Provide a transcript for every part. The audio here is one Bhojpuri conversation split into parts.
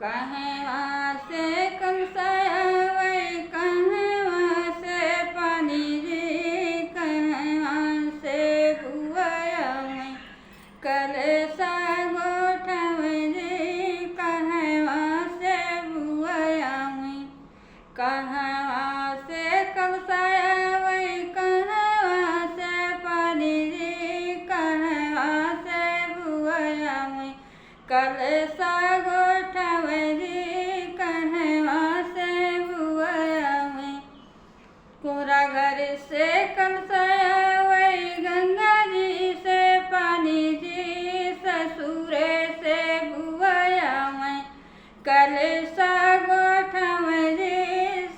कहवा से कंसावै कहवा से पानी रे कहवा से बुआवै कलसा गोठवै रे कहवा से बुआवै कहवा से कंसावै कहवा से पानी रे कहवा से बुआवै कलसा गोठवै रे कहवा से बुआवै कोरा घर से कंसावै गंगा जी से पानी जी ससुरे से बुआवै कलसा गोठवै रे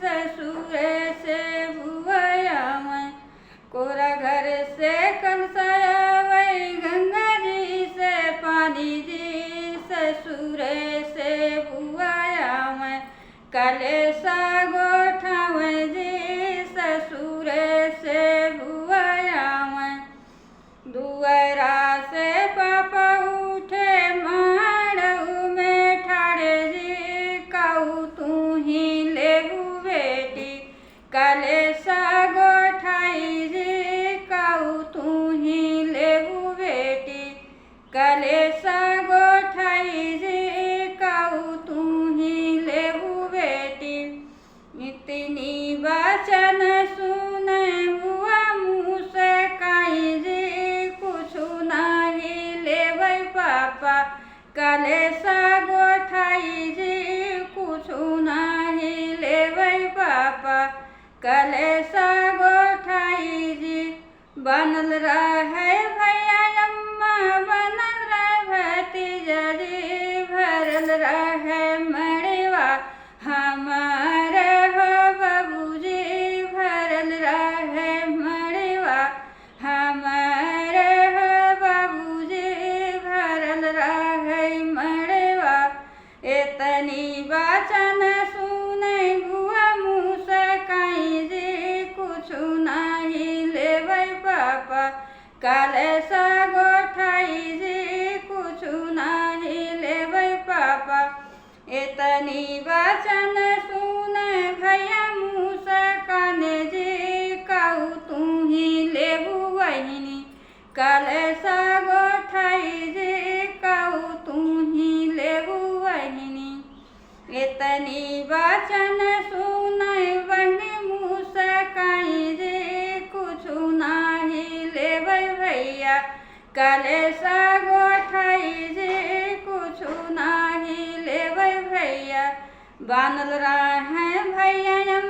ससुरे से बुआवै कोरा घर से कंसावै गंगा जी से पानी जी ससुरे से बुआवै कलसा गोठवै रे ससुरे से बुआवै दुअरा से पापा उठे माड़ऊ में ठाड़े रे कहू तू ही लेबू बेटी कलसा गोठाई रे कहू तू ही लेबू बेटी कलसा गोठाई रे कहू तू ही लेबू बेटी इतनी वचन सुने बुआ मुँह से काई रे कुछ नाही लेबै पापा कलसा गोठाई रे कुछ नाही लेबै पापा कलसा गोठाई रे बनल रहे भैया अम्मा बनल रहे भतीजा रे भरल रहे मड़वा हमार हो बाबूजी भरल रहे मड़वा हमार हो बाबूजी भरल रहे मड़वा एतनी वचन सुनै बुआ मुँह से काई रे कुछ नाही लेबै पापा कलसा गोठाई रे कुछ नाही लेबै पापा एतनी वचन सुनै भैया मुँह से काने जे कहू तू ही लेबू बहिनी कलसा गोठाई रे कहू तू ही लेबू बहिनी एतनी वचन सुनै बहिनी मुँह से काई रे कुछ नाही लेबै भैया कलसा गोठाई रे कुछ नाही लेबै भैया बनल रहे भैया